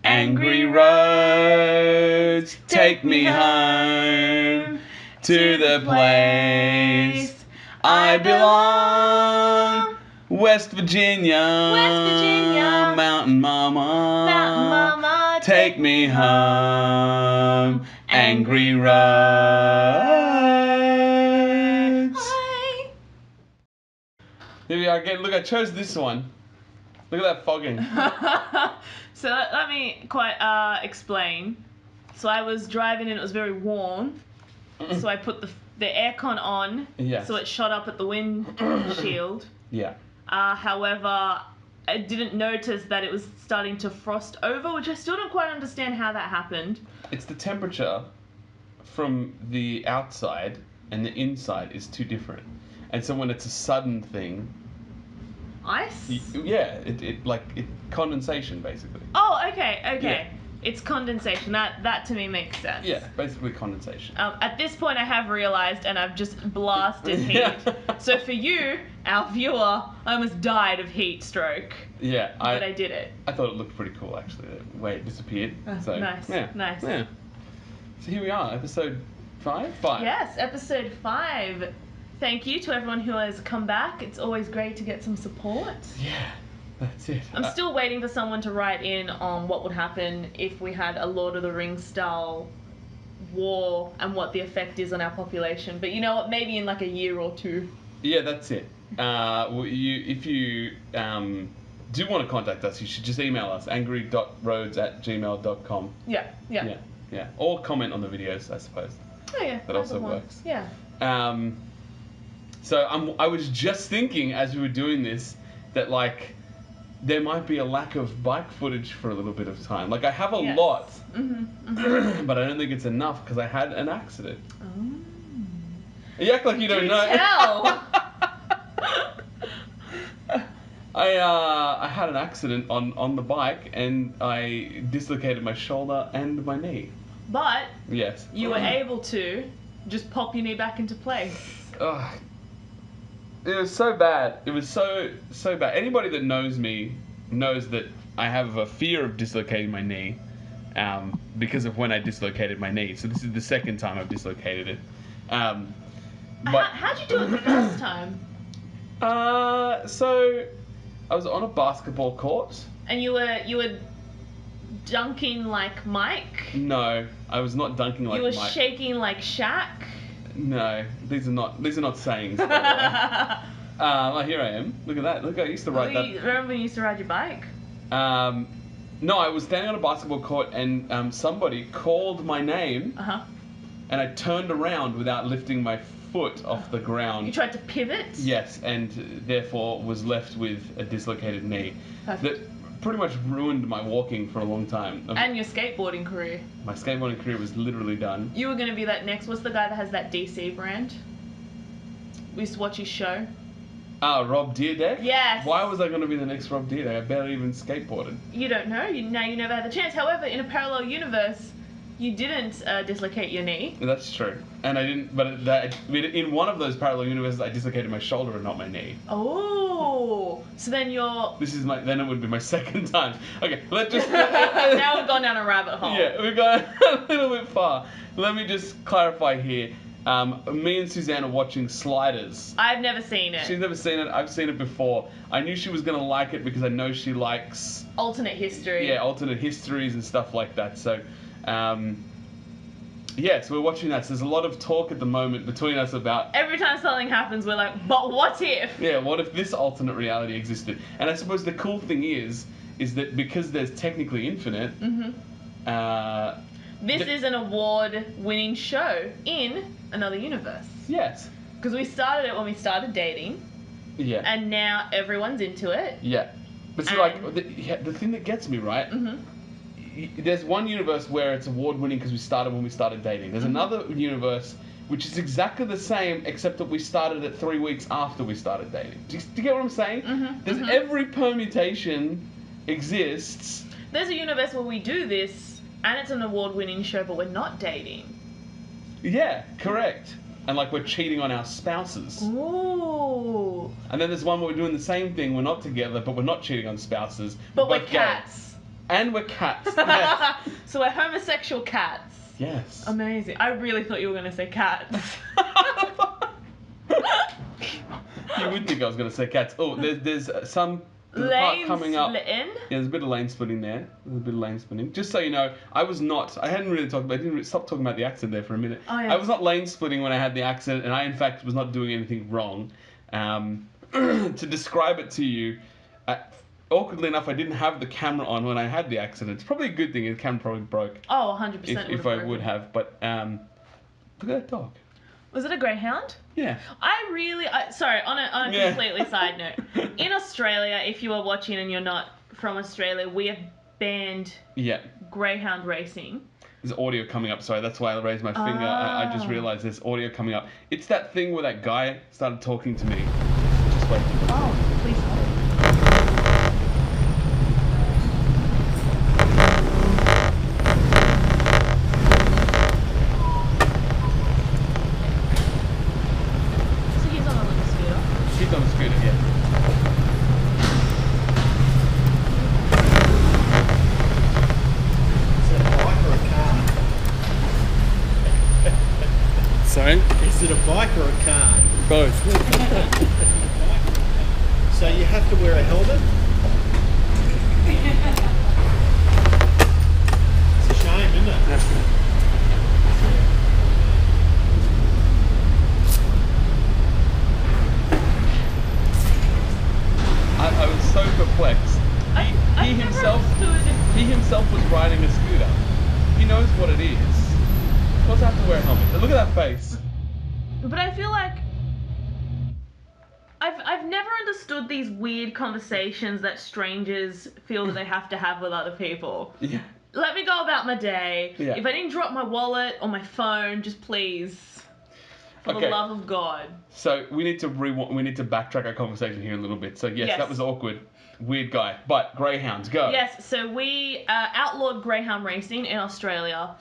Angry roads, take me home to the place I belong. West Virginia, Mountain Mama, take me home. Angry roads. Here we are again. Look, I chose this one. Look at that fogging. So let me explain. So I was driving and it was very warm. So I put the aircon on. Yes. So it shot up at the windshield. Yeah. However, I didn't notice that it was starting to frost over, which I still don't quite understand how that happened. It's the temperature from the outside and the inside is too different. And so when it's a sudden thing... Ice? It condensation, basically. Oh, okay. Yeah. It's condensation. That to me makes sense. Yeah, basically condensation. At this point, I have realised, and I've just blasted heat. So for you, our viewer, I almost died of heat stroke. Yeah, but I did it. I thought it looked pretty cool, actually, the way it disappeared. So, nice. Yeah. So here we are, episode 5? 5. Yes, episode 5. Thank you to everyone who has come back. It's always great to get some support. Yeah, that's it. I'm still waiting for someone to write in on what would happen if we had a Lord of the Rings style war and what the effect is on our population. But you know what? Maybe in like a year or two. Yeah, that's it. If you do want to contact us, you should just email us, angry.roads@gmail.com. Yeah. Or comment on the videos, I suppose. Oh yeah. That also works. Yeah. So I was just thinking as we were doing this that like there might be a lack of bike footage for a little bit of time. Like I have a lot, but I don't think it's enough because I had an accident. Oh. You act like you don't know. Tell. I had an accident on the bike and I dislocated my shoulder and my knee. But yes, you were able to just pop your knee back into place. It was so bad. It was so bad. Anybody that knows me knows that I have a fear of dislocating my knee because of when I dislocated my knee. So this is the second time I've dislocated it. But how'd you do it the first time? So I was on a basketball court. And you were dunking like Mike? No, I was not dunking like Mike. You were shaking like Shaq? No, these are not sayings. By the way. Here I am. Look at that. Look, I used to ride that. Remember when you used to ride your bike? No, I was standing on a basketball court and somebody called my name. And I turned around without lifting my foot off the ground. You tried to pivot? Yes, and therefore was left with a dislocated knee. That pretty much ruined my walking for a long time. And your skateboarding career. My skateboarding career was literally done. You were going to be that next... What's the guy that has that DC brand? We used to watch his show. Rob Deerdeck? Yes. Why was I going to be the next Rob Deerdeck? I barely even skateboarded. You don't know. You never had the chance. However, in a parallel universe, you didn't dislocate your knee. That's true. And I didn't... But in one of those parallel universes, I dislocated my shoulder and not my knee. Oh... So then you're... Then it would be my second time. Okay, let's just... Now we've gone down a rabbit hole. Yeah, we've gone a little bit far. Let me just clarify here. Me and Sussan are watching Sliders. I've never seen it. She's never seen it. I've seen it before. I knew she was going to like it because I know she likes... alternate history. Yeah, alternate histories and stuff like that. So, yeah, so we're watching that. So there's a lot of talk at the moment between us about... Every time something happens, we're like, but what if? Yeah, what if this alternate reality existed? And I suppose the cool thing is that because there's technically infinite... this is an award-winning show in another universe. Yes. Because we started it when we started dating. Yeah. And now everyone's into it. Yeah. But see, like, the thing that gets me, right? There's one universe where it's award-winning because we started when we started dating. There's another universe which is exactly the same, except that we started it 3 weeks after we started dating. Do you get what I'm saying? There's every permutation exists. There's a universe where we do this, and it's an award-winning show, but we're not dating. Yeah, correct. And like we're cheating on our spouses. Ooh. And then there's one where we're doing the same thing, we're not together, but we're not cheating on spouses. But we're cats. And we're cats. Yes. So we're homosexual cats. Yes. Amazing. I really thought you were going to say cats. You would think I was going to say cats. Oh, there's some... There's a part coming up. Yeah, there's a bit of lane splitting there. There's a bit of lane splitting. Just so you know, I hadn't really talked about, I didn't really stop talking about the accident there for a minute. Oh, yeah. I was not lane splitting when I had the accident, and I, in fact, was not doing anything wrong. To describe it to you, awkwardly enough, I didn't have the camera on when I had the accident. It's probably a good thing. The camera probably broke. Oh, 100%. If I would have. But, look at that dog. Was it a Greyhound? Yeah. Sorry, on a completely side note. In Australia, if you are watching and you're not from Australia, we have banned Greyhound racing. There's audio coming up. Sorry, that's why I raised my finger. I just realised there's audio coming up. It's that thing where that guy started talking to me. Just wait. Oh, please hold. Is it a bike or a car? Both. So you have to wear a helmet? It's a shame, isn't it? I was so perplexed. He himself was riding a scooter. He knows what it is. Of course I have to wear a helmet. Look at that face. But I feel like I've never understood these weird conversations that strangers feel that they have to have with other people. Yeah. Let me go about my day. Yeah. If I didn't drop my wallet or my phone, just please, for the love of God. So we need to backtrack our conversation here a little bit. So yes, that was awkward. Weird guy. But Greyhounds, go. Yes, so we outlawed Greyhound racing in Australia.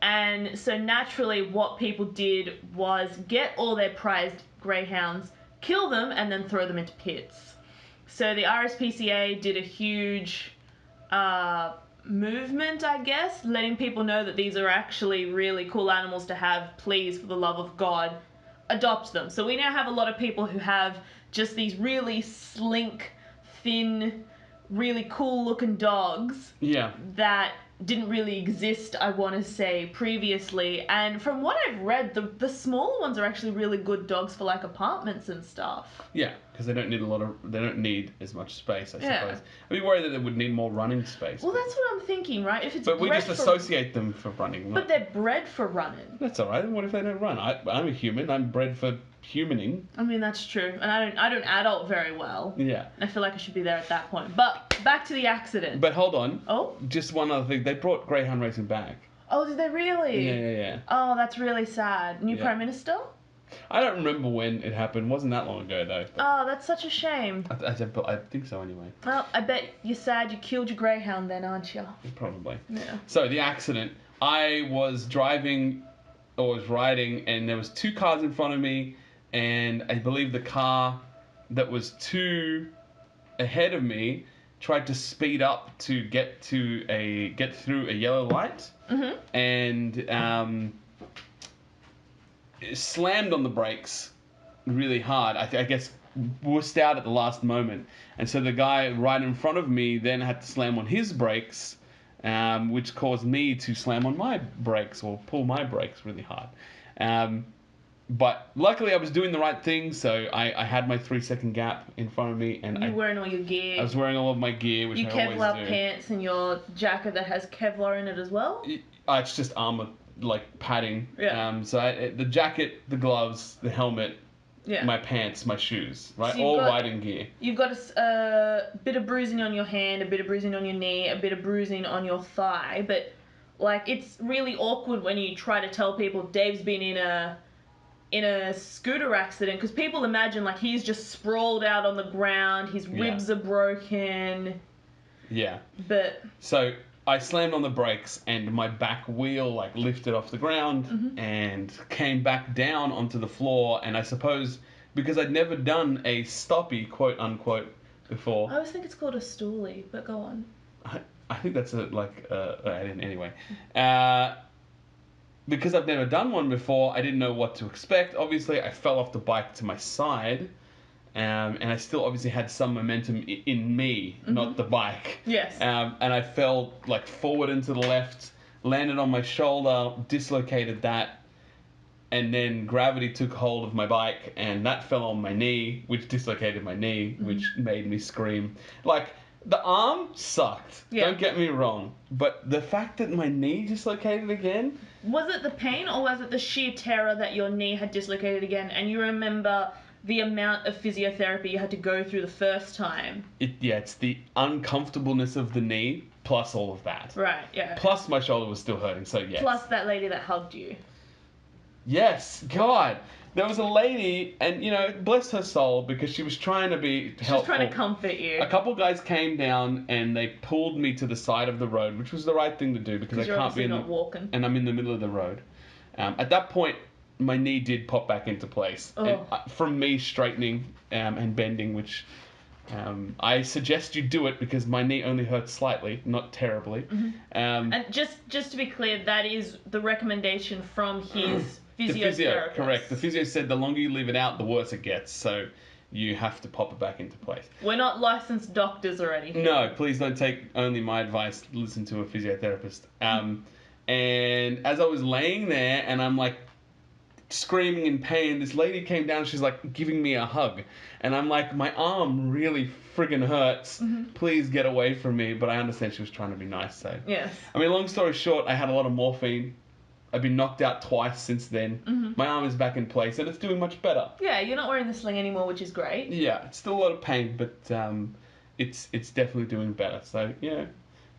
And so naturally what people did was get all their prized greyhounds, kill them, and then throw them into pits. So the RSPCA did a huge movement, I guess, letting people know that these are actually really cool animals to have. Please, for the love of God, adopt them. So we now have a lot of people who have just these really slink, thin, really cool looking dogs that didn't really exist, I want to say, previously. And from what I've read, the smaller ones are actually really good dogs for like apartments and stuff. Yeah, because they don't need as much space, I suppose. I'd be worried that they would need more running space. Well, that's what I'm thinking, right? If it's but we just associate them for running. But they're bred for running. That's all right. What if they don't run? I'm a human. I'm bred for humaning. I mean, that's true. And I don't adult very well. Yeah. I feel like I should be there at that point. But back to the accident. But hold on. Oh? Just one other thing. They brought Greyhound racing back. Oh, did they really? Yeah. Oh, that's really sad. New Prime Minister? I don't remember when it happened. Wasn't that long ago, though. Oh, that's such a shame. I think so, anyway. Well, I bet you're sad you killed your Greyhound then, aren't you? Probably. Yeah. So, the accident. I was riding, and there was two cars in front of me, and I believe the car that was two ahead of me tried to speed up to get through a yellow light, and slammed on the brakes really hard. I guess wussed out at the last moment, and so the guy right in front of me then had to slam on his brakes, which caused me to slam on my brakes or pull my brakes really hard. But luckily I was doing the right thing, so I had my 3-second gap in front of me, and you were wearing all your gear. I was wearing all of my gear, which I always do. Kevlar pants and your jacket that has Kevlar in it as well? It's just armor, like padding. Yeah. So the jacket, the gloves, the helmet, my pants, my shoes, right? So all riding gear. You've got a bit of bruising on your hand, a bit of bruising on your knee, a bit of bruising on your thigh, but like it's really awkward when you try to tell people Dave's been in a scooter accident, because people imagine like he's just sprawled out on the ground, his ribs are broken. Yeah. But so I slammed on the brakes and my back wheel like lifted off the ground and came back down onto the floor, and I suppose because I'd never done a stoppie, quote unquote, before. I always think it's called a stoolie, but go on. I think that's I didn't anyway. Because I've never done one before, I didn't know what to expect. Obviously, I fell off the bike to my side, and I still obviously had some momentum in me, not the bike. Yes. And I fell like forward and to the left, landed on my shoulder, dislocated that, and then gravity took hold of my bike, and that fell on my knee, which dislocated my knee, which made me scream. Like, the arm sucked. Yeah. Don't get me wrong. But the fact that my knee dislocated again... Was it the pain, or was it the sheer terror that your knee had dislocated again, and you remember the amount of physiotherapy you had to go through the first time? It's the uncomfortableness of the knee, plus all of that. Right, yeah. Plus my shoulder was still hurting, so yes. Plus that lady that hugged you. Yes, God. There was a lady, and, bless her soul, because she was trying to be helpful. She was trying to comfort you. A couple guys came down, and they pulled me to the side of the road, which was the right thing to do, because I you're can't be not walking. And I'm in the middle of the road. At that point, my knee did pop back into place. Oh. And, from me straightening and bending, which I suggest you do it, because my knee only hurts slightly, not terribly. And just to be clear, that is the recommendation from his The physio, physiotherapist. correct. The physio said the longer you leave it out, the worse it gets. So you have to pop it back into place. We're not licensed doctors or anything. No, please don't take only my advice. Listen to a physiotherapist. And as I was laying there and I'm like screaming in pain, this lady came down. She's like giving me a hug. And I'm like, my arm really friggin' hurts. Please get away from me. But I understand she was trying to be nice. So Yes. I mean, long story short, I had a lot of morphine. I've been knocked out twice since then. My arm is back in place and it's doing much better. Yeah, you're not wearing the sling anymore, which is great. Yeah, it's still a lot of pain, but it's definitely doing better. So,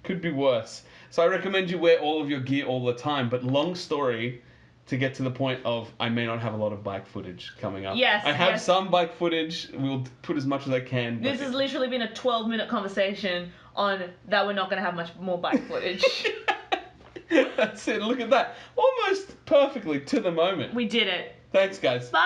could be worse. So I recommend you wear all of your gear all the time. But long story to get to the point of I may not have a lot of bike footage coming up. Yes, I have yes. some bike footage. We'll put as much as I can. But This has literally been a 12-minute conversation on that we're not going to have much more bike footage. That's it. Look at that. Almost perfectly to the moment. We did it. Thanks, guys. Bye!